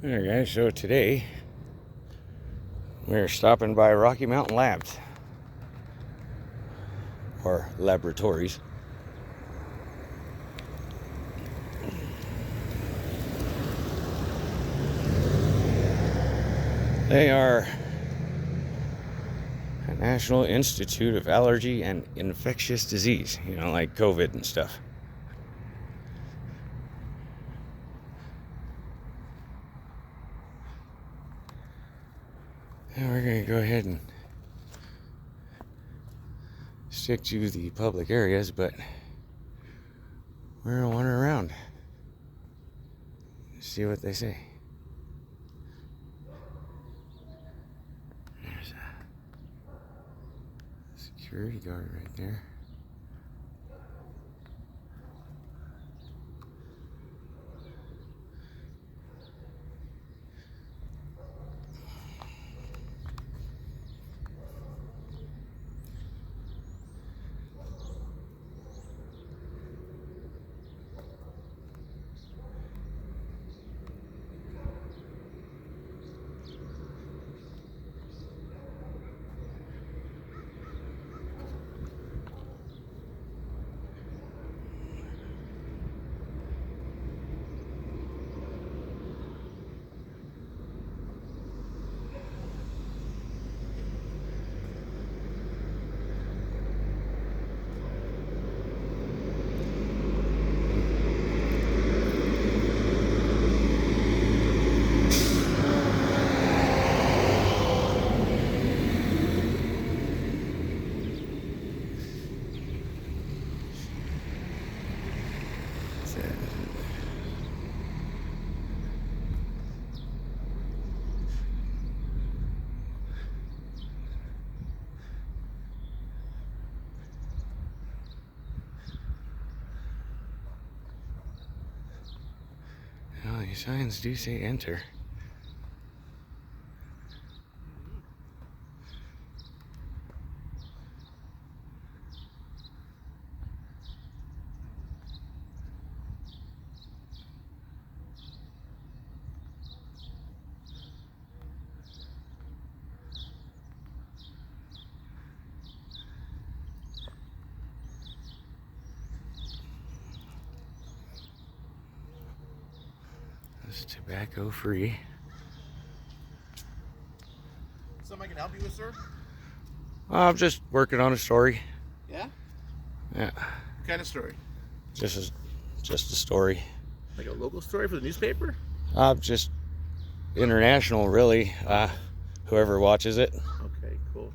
Alright guys, so today we're stopping by Rocky Mountain Labs, or laboratories. They are a National Institute of Allergy and Infectious Disease, you know, like COVID and stuff. And we're going to go ahead and stick to the public areas, but we're going to wander around, see what they say. There's a security guard right there. Well, these signs do say enter. It's tobacco free. Something I can help you with, sir? I'm just working on a story. Yeah? Yeah. What kind of story? Just a story. Like a local story for the newspaper? Just international, really. Whoever watches it. Okay, cool.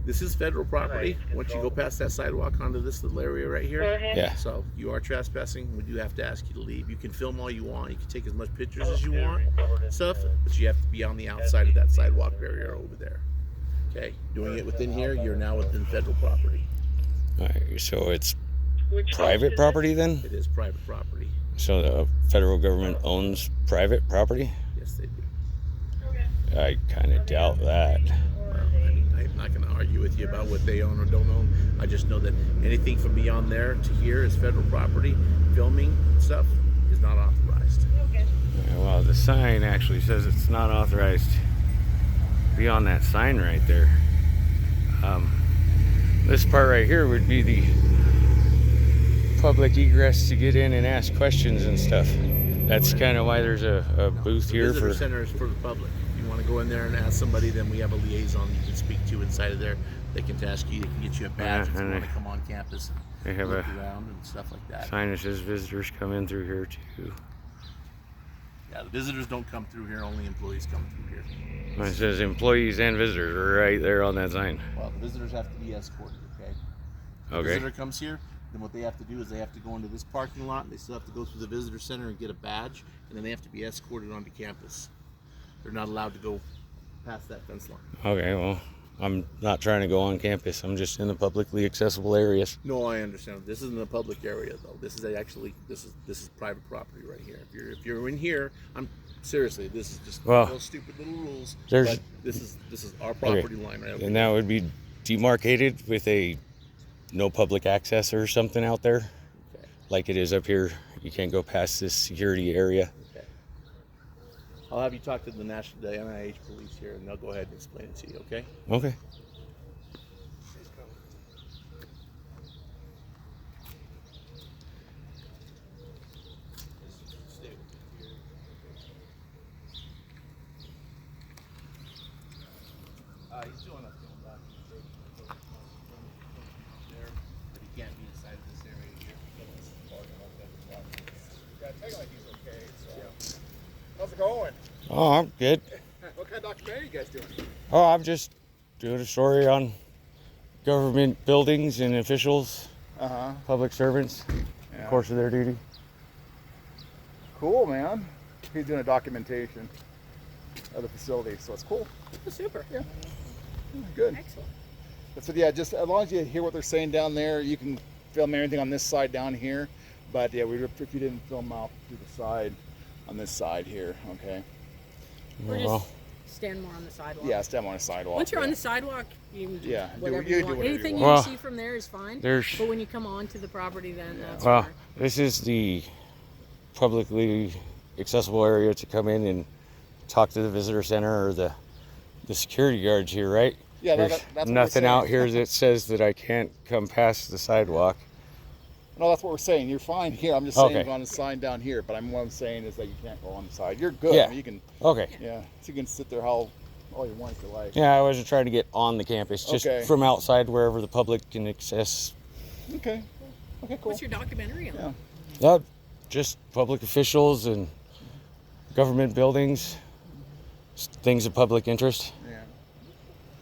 This is federal property. Once you go past that sidewalk onto this little area right here. Yeah. So you are trespassing. We do have to ask you to leave. You can film all you want. You can take as much pictures as you want, stuff, but you have to be on the outside of that sidewalk barrier over there. Okay? Doing it within here, you're now within federal property. All right, so it's private property then? It is private property. So the federal government owns private property? Yes, they do. I kind of doubt that. Well, I mean, I'm not going to argue with you about what they own or don't own. I just know that anything from beyond there to here is federal property. Filming stuff is not authorized. Yeah, well, the sign actually says it's not authorized beyond that sign right there. This part right here would be the public egress to get in and ask questions and stuff. That's kind of why there's a booth here Visitor for... center is for the public. If you want to go in there and ask somebody, then we have a liaison you can speak to inside of there. They can task you. They can get you a badge if you want to come on campus They have look a around and stuff like that. sign that says visitors come in through here too. Yeah, the visitors don't come through here. Only employees come through here. It says employees and visitors right there on that sign. Well, the visitors have to be escorted, okay? If a visitor comes here, then what they have to do is they have to go into this parking lot, and they still have to go through the visitor center and get a badge, and then they have to be escorted onto campus. They're not allowed to go past that fence line. Okay, well, I'm not trying to go on campus. I'm just in the publicly accessible areas. No, I understand. This isn't a public area, though. This is actually this is private property right here. If you're in here, I'm seriously. This is just those stupid little rules. But this is our property line right. And that would be demarcated with a no public access or something out there, like it is up here. You can't go past this security area. Okay. I'll have you talk to the NIH police here, and they'll go ahead and explain it to you. Okay? Okay. He's doing a film documentation there, but he can't be inside of this area here because this is part of that. Yeah, take it like he's okay. So. How's it going? Oh, I'm good. What kind of documentary are you guys doing? Oh, I'm just doing a story on government buildings and officials, public servants, in the course of their duty. Cool, man. He's doing a documentation of the facility, so it's cool. Oh, super. Yeah. Good. Excellent. So yeah, just as long as you hear what they're saying down there, you can film everything on this side down here. But yeah, if you didn't film out through the side, on this side here, okay? Or Well, just stand more on the sidewalk. Yeah, step on a sidewalk. Once you're on the sidewalk, you can do Yeah, whatever you you do want. whatever you Anything want. you see from there is fine. there's But when you come onto the property, then that's well, where. this is the publicly accessible area to come in and talk to the visitor center or the security guards here, right? Yeah, There's that's what we're nothing out saying. here that says that I can't come past the sidewalk. No, that's what we're saying. You're fine here. I'm just saying Okay. go on the sign down here. But what I'm saying is that you can't go on the side. You're good. Yeah. I mean, you can. Okay. Yeah. So you can sit there all you want if you like. Yeah, I wasn't trying to get on the campus, just Okay. from outside wherever the public can access. Okay. Okay. Cool. What's your documentary on? Yeah. Just public officials and government buildings, things of public interest. Yeah.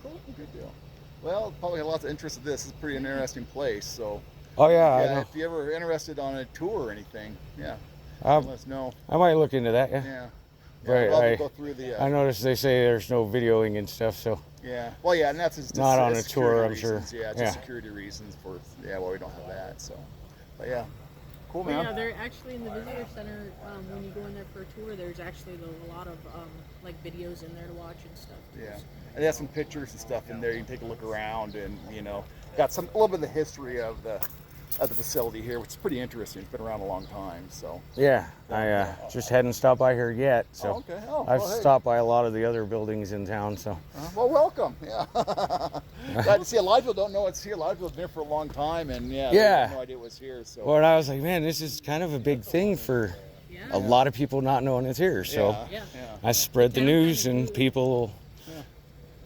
Cool. Good deal. Well, probably had lots of interest in this. It's a pretty interesting place. So Oh yeah, I yeah, know. if you're ever interested on a tour or anything, yeah, Um, let us know. I might look into that. Yeah. Yeah. Right, Well, I- we'll go through the. I noticed they say there's no videoing and stuff, so Yeah. Well, yeah, and that's just Not on a security tour, I'm sure. reasons. Yeah, just Yeah. security reasons for. Yeah, well, we don't have that. So, but yeah, cool, Well, man. yeah, they're actually in the visitor center. When you go in there for a tour, there's actually a lot of like videos in there to watch and stuff. Yeah, and they have some pictures and stuff in there. You can take a look around, and got a little bit of the history of the facility here, which is pretty interesting. It's been around a long time, so. yeah. I just hadn't stopped by here yet, so Oh, okay. Oh, I've well, hey. stopped by a lot of the other buildings in town. So Well, welcome. Yeah. Glad to see a lot of people don't know it's here. A lot of people have been here for a long time, and they Yeah. had no idea it was here. So. well, I was like, man, this is kind of a big thing for Yeah. a lot of people not knowing it's here. So Yeah. Yeah. I spread the news, and people will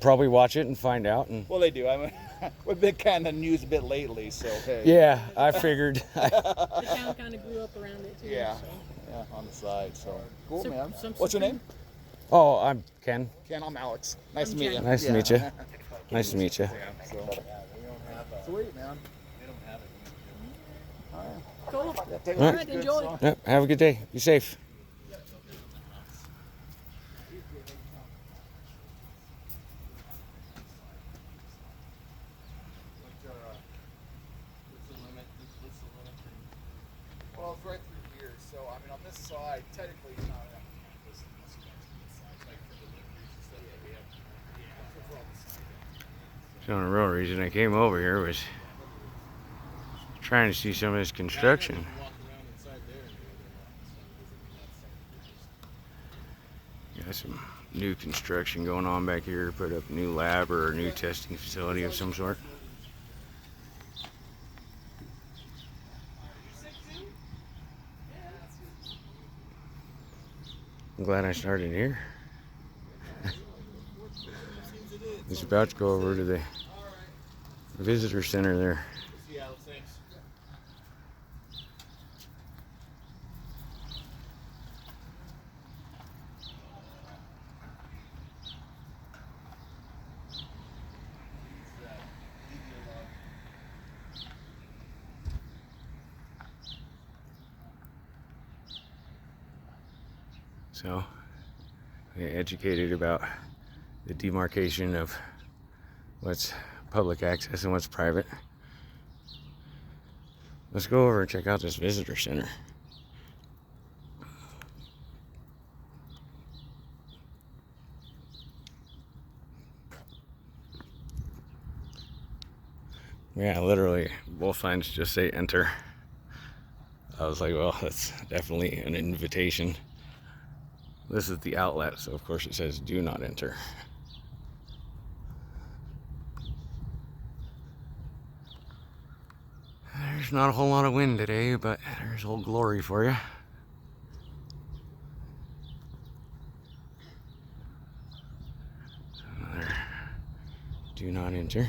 probably watch it and find out. And Well, they do. I mean, we've been kind of news a bit lately, so hey. yeah, I figured. The town kind of grew up around it too. Yeah. So. Yeah, on the side. So cool, So- man. some- What's your name? Oh, I'm Ken. Ken. I'm Alex. Nice I'm to meet Jen. you. Nice to meet you. Nice to meet you. Yeah. So. Sweet, man. Cool. Yeah, take All a right, look. enjoy. So. Yep, have a good day. Be safe. Well, it's right through here. So I mean, on this side, technically, it's not on campus. Unless you guys do this side. It's like for deliveries and stuff that we have. Yeah, for all the side. So the real reason I came over here was trying to see some of this construction. Walk around inside there and do other Got some new construction going on back here. Put up a new lab or a new testing facility of some sort. I'm glad I started here. I was about to go over to the visitor center there. See how things. So, I get educated about the demarcation of what's public access and what's private. Let's go over and check out this visitor center. Yeah, literally, both signs just say enter. I was like, well, that's definitely an invitation. This is the outlet, so of course it says do not enter. There's not a whole lot of wind today, but there's Old Glory for you. Another do not enter.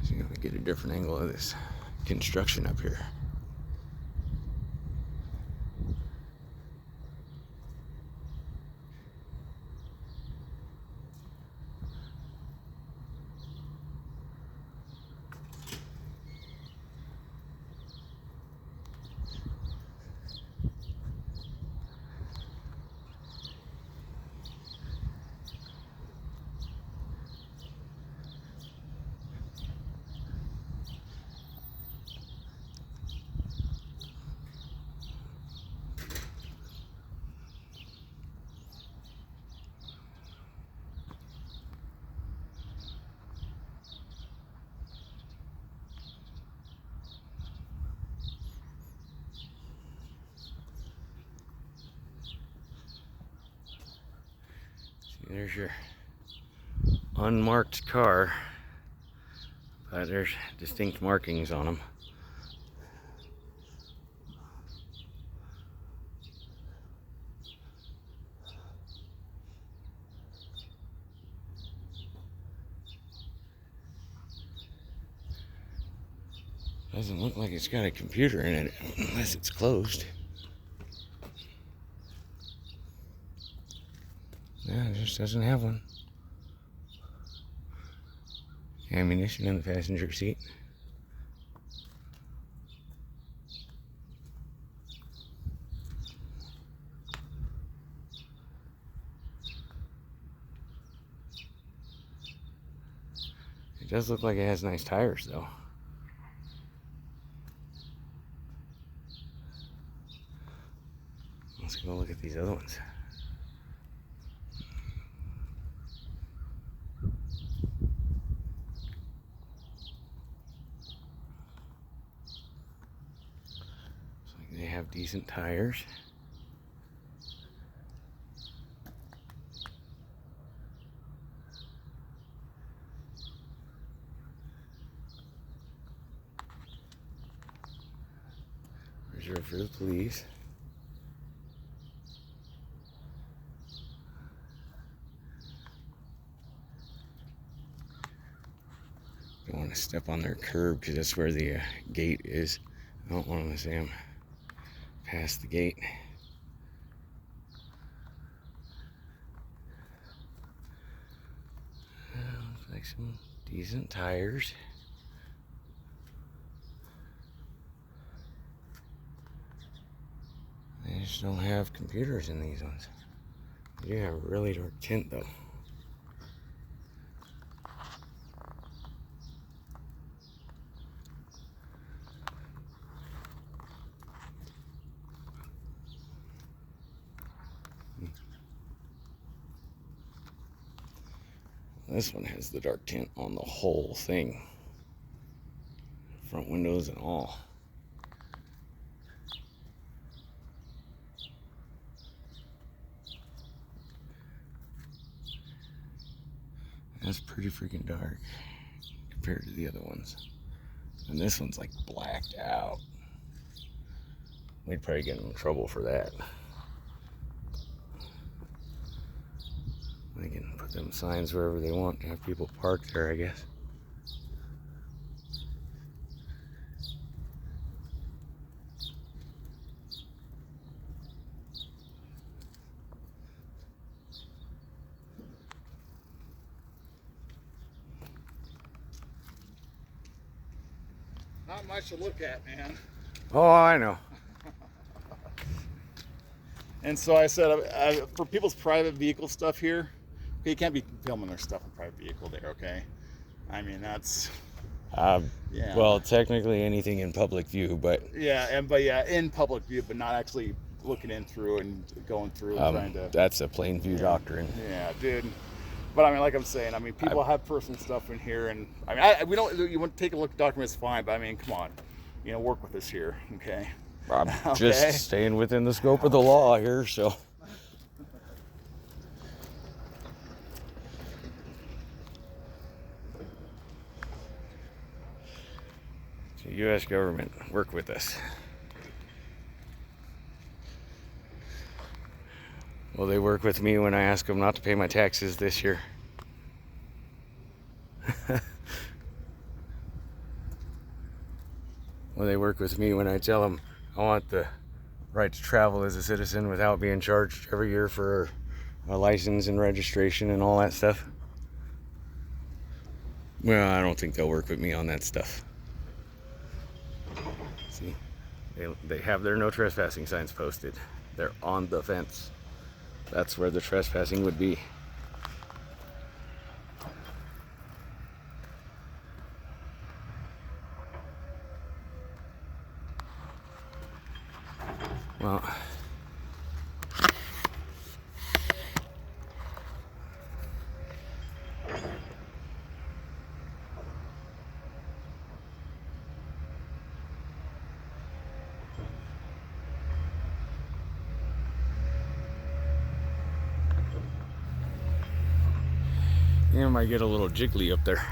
See if we get a different angle of this construction up here. There's your unmarked car, but there's distinct markings on them. Doesn't look like it's got a computer in it unless it's closed. Yeah, it just doesn't have one. Ammunition in the passenger seat. It does look like it has nice tires though. Let's go look at these other ones. They have decent tires. Reserved for the police. Don't want to step on their curb because that's where the gate is. I don't want to see them past the gate. Looks like some decent tires. They just don't have computers in these ones. They do have a really dark tint though. This one has the dark tint on the whole thing. Front windows and all. That's pretty freaking dark compared to the other ones. And this one's like blacked out. We'd probably get in trouble for that. They can put them signs wherever they want to have people park there, I guess. Not much to look at, man. Oh, I know. And so I said, for people's private vehicle stuff here, okay, you can't be filming their stuff in private vehicle there, okay? I mean, that's... Well, technically anything in public view, but... Yeah, but in public view, but not actually looking in through and going through trying to. That's a plain view doctrine. Yeah, dude. But I mean, like I'm saying, I mean, people have personal stuff in here, and I mean, we don't. You want to take a look at documents, fine. But I mean, come on, work with us here, okay? I'm just staying within the scope of the law here, so. The U.S. government, work with us. Will they work with me when I ask them not to pay my taxes this year? Will they work with me when I tell them I want the right to travel as a citizen without being charged every year for a license and registration and all that stuff? Well, I don't think they'll work with me on that stuff. See, they have their no trespassing signs posted. They're on the fence. That's where the trespassing would be. Well, yeah, might get a little jiggly up there.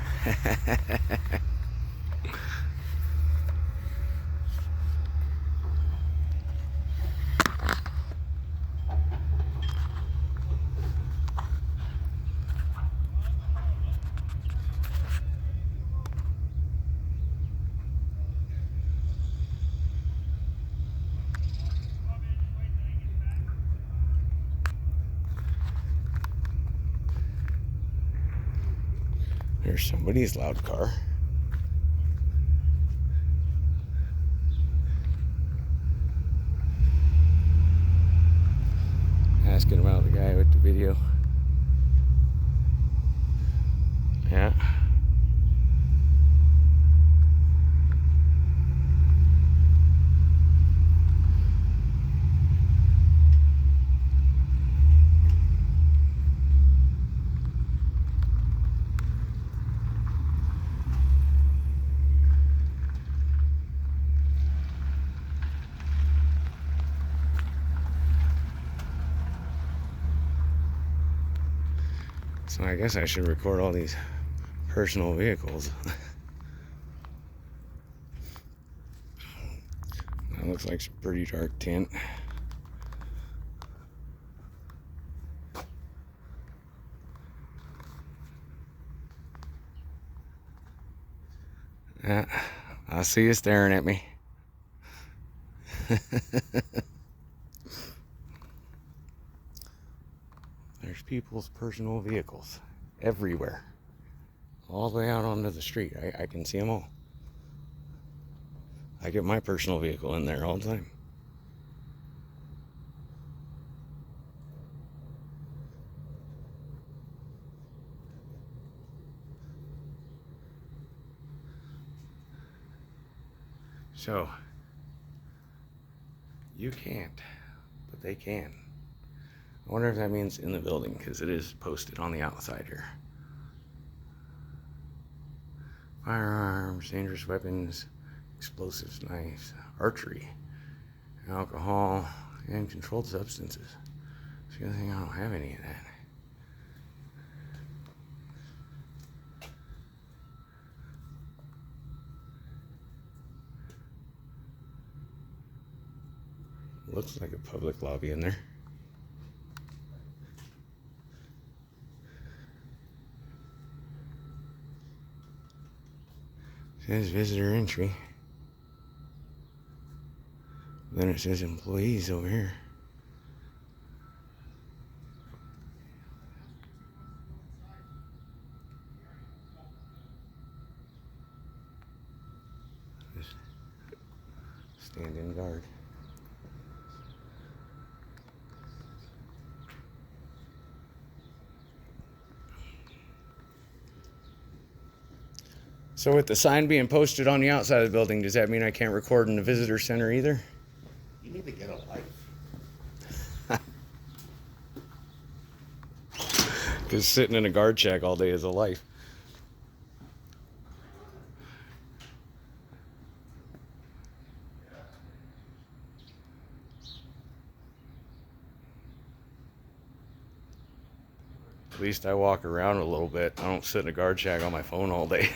There's somebody's loud car. Asking about the guy with the video. Yeah. So I guess I should record all these personal vehicles. That looks like some pretty dark tint. Yeah, I see you staring at me. There's people's personal vehicles everywhere, all the way out onto the street. I can see them all. I get my personal vehicle in there all the time. So, you can't, but they can. I wonder if that means in the building, because it is posted on the outside here. Firearms, dangerous weapons, explosives, knives, archery, alcohol, and controlled substances. It's the other thing, I don't have any of that. Looks like a public lobby in there. It says visitor entry. Then it says employees over here. Just stand in guard. So with the sign being posted on the outside of the building, does that mean I can't record in the visitor center either? You need to get a life. because sitting in a guard shack all day is a life. At least I walk around a little bit. I don't sit in a guard shack on my phone all day.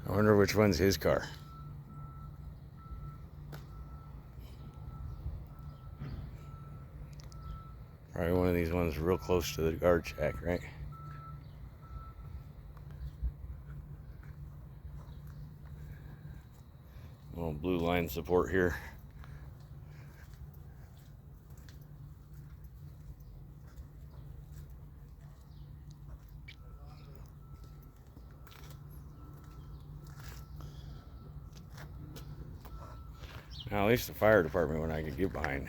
I wonder which one's his car. Probably one of these ones real close to the guard shack, right? Little blue line support here. Now, at least the fire department one I could get behind.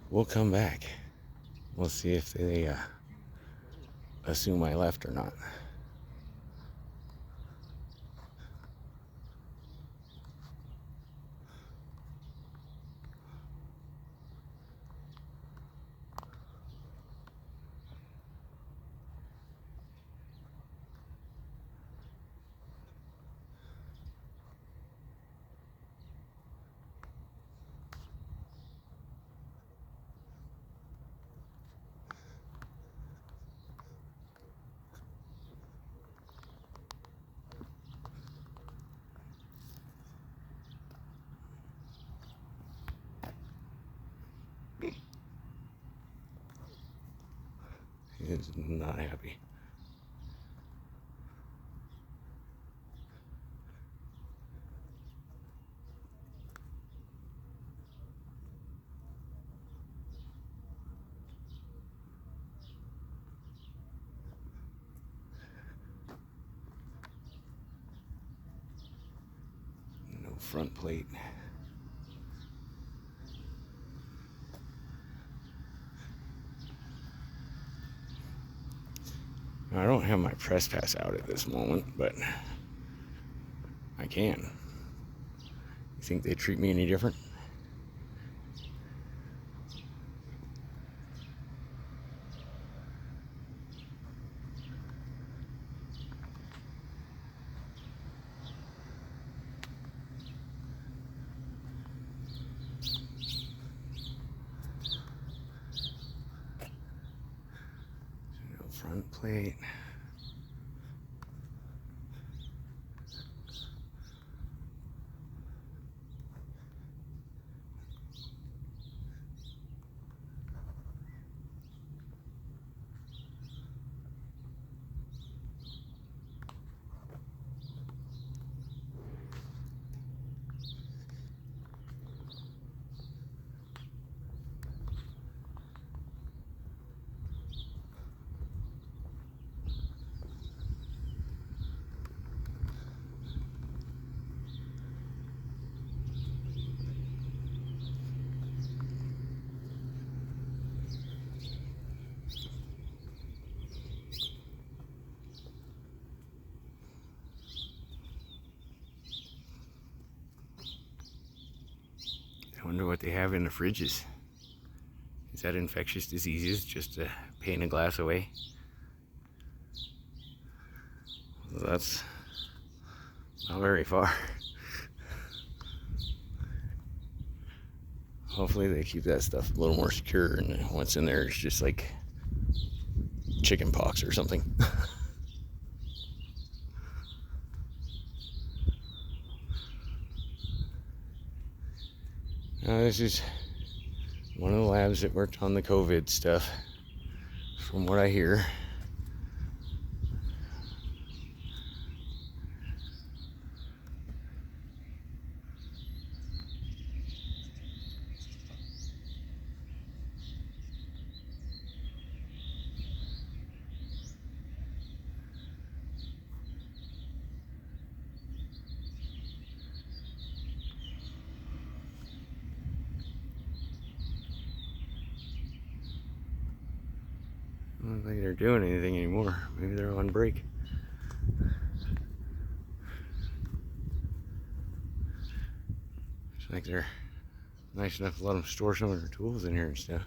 We'll come back. We'll see if they assume I left or not. He's not happy. No front plate. I don't have my press pass out at this moment, but I can. You think they treat me any different? No front plate. I wonder what they have in the fridges. Is that infectious diseases just a pane of glass away? Well, that's not very far. hopefully they keep that stuff a little more secure, and what's in there is just like chicken pox or something. This is one of the labs that worked on the COVID stuff, from what I hear. I don't think they're doing anything anymore. Maybe they're on break. It's like they're nice enough to let them store some of their tools in here and stuff.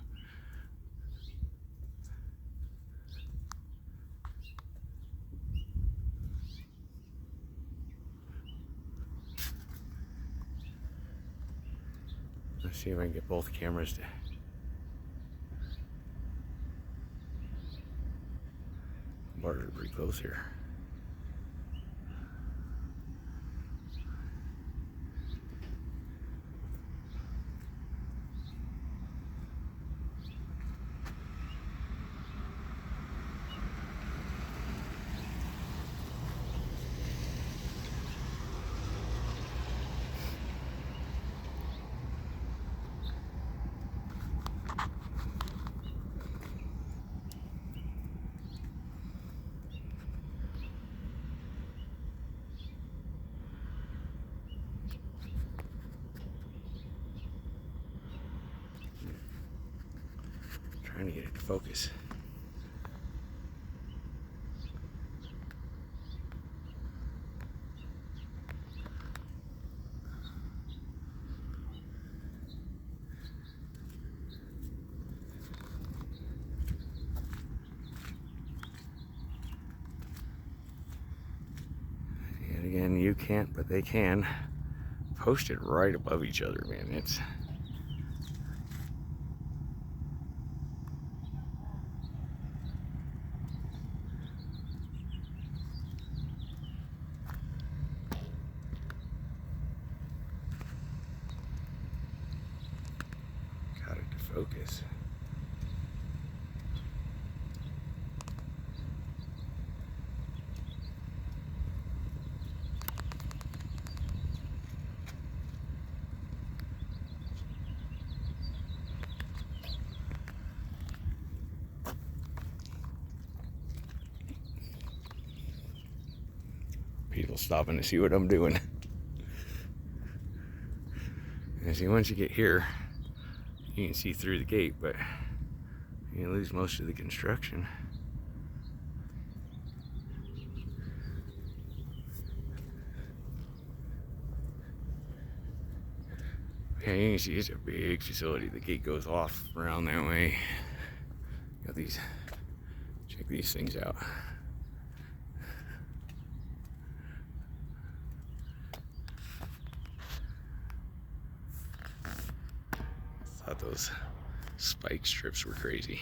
Let's see if I can get both cameras to. Bars are pretty close here. Trying to get it to focus. And again, you can't, but they can. Post it right above each other, man. It's got it to focus. People stopping to see what I'm doing. And see, once you get here, you can see through the gate, but you lose most of the construction. Yeah, you can see it's a big facility. The gate goes off around that way. Got these, check these things out. Thought those spike strips were crazy.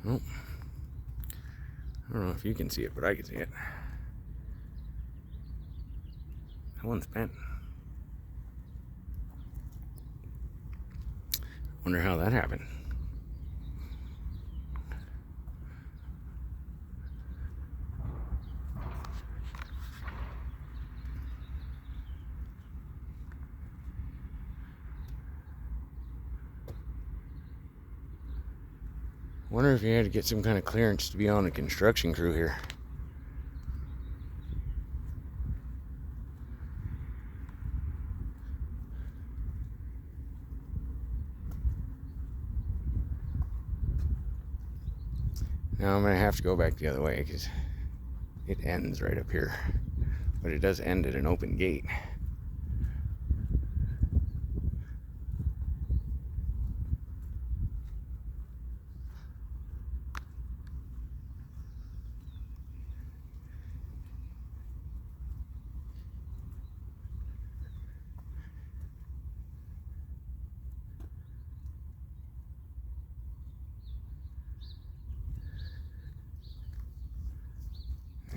Well, I don't know if you can see it, but I can see it. That one's bent. Wonder how that happened. Wonder if you had to get some kind of clearance to be on a construction crew here. Now I'm gonna have to go back the other way because it ends right up here, but it does end at an open gate.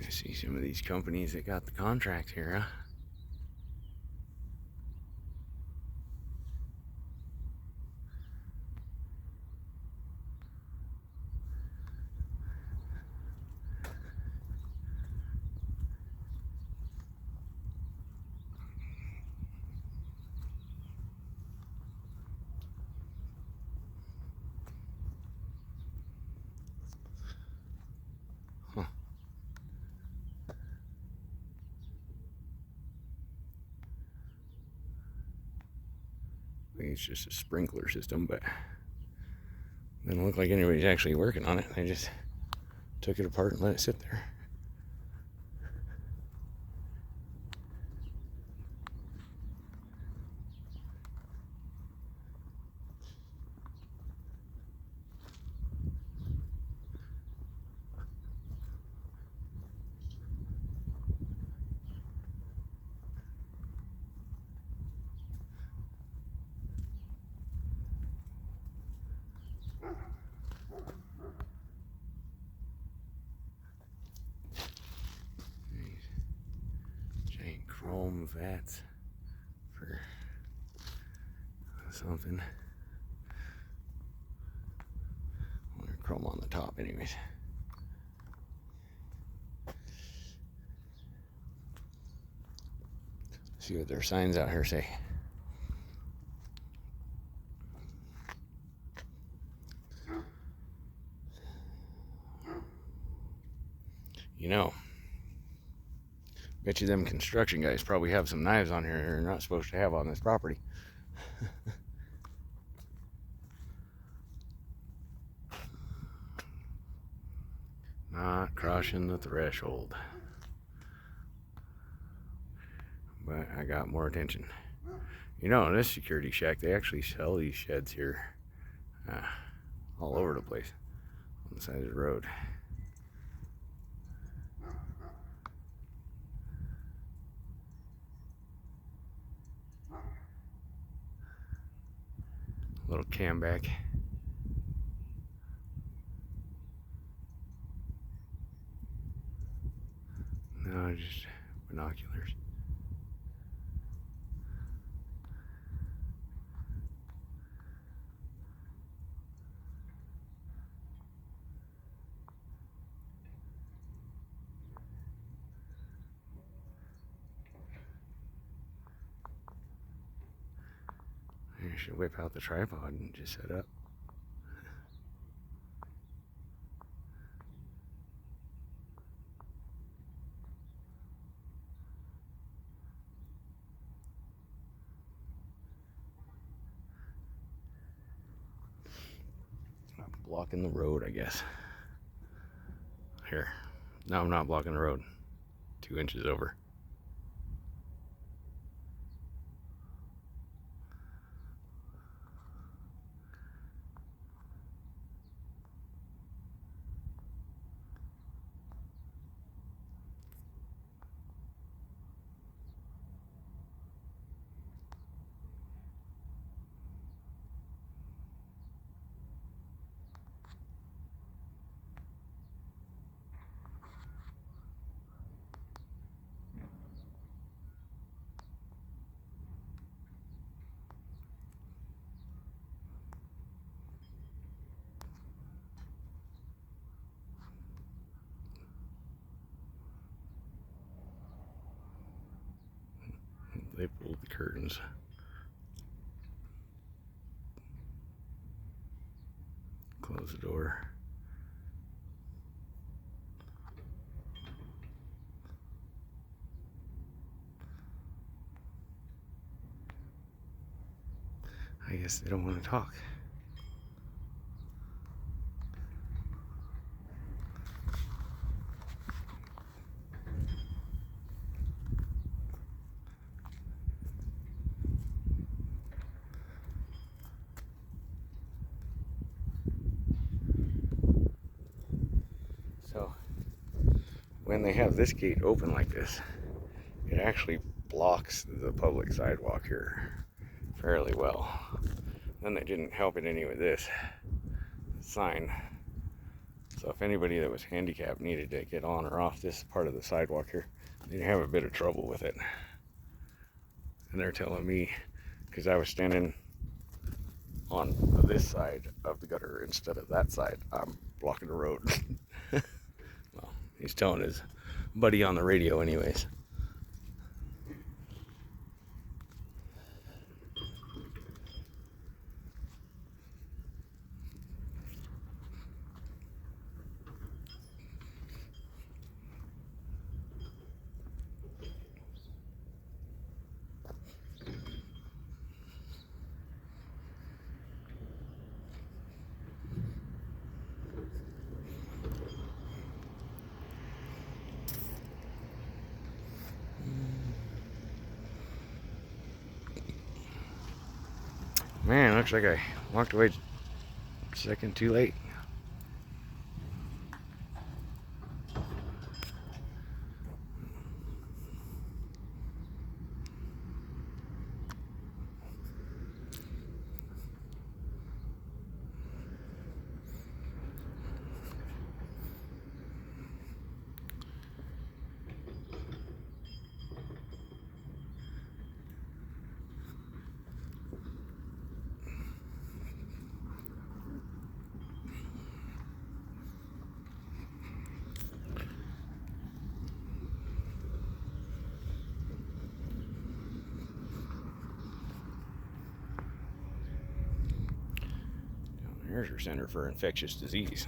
You see some of these companies that got the contract here, huh? I think it's just a sprinkler system, but it doesn't look like anybody's actually working on it. They just took it apart and let it sit there. Giant chrome vats for something. Well, they're chrome on the top anyways. See what their signs out here say. You know, bet you them construction guys probably have some knives on here they're not supposed to have on this property. Not crossing the threshold. But I got more attention. You know, in this security shack, they actually sell these sheds here all over the place on the side of the road. Little camback. No, just binoculars. I should whip out the tripod and just set up. I'm blocking the road, I guess. Here. No, I'm not blocking the road. 2 inches over. They pulled the curtains. Close the door. I guess they don't want to talk. So when they have this gate open like this, it actually blocks the public sidewalk here fairly well. Then they didn't help it any with this sign. So if anybody that was handicapped needed to get on or off this part of the sidewalk here, they'd have a bit of trouble with it. And they're telling me, because I was standing on this side of the gutter instead of that side, I'm blocking the road. Well, he's telling his buddy on the radio anyways. Man, looks like I walked away a second too late. There's your Center for Infectious Disease.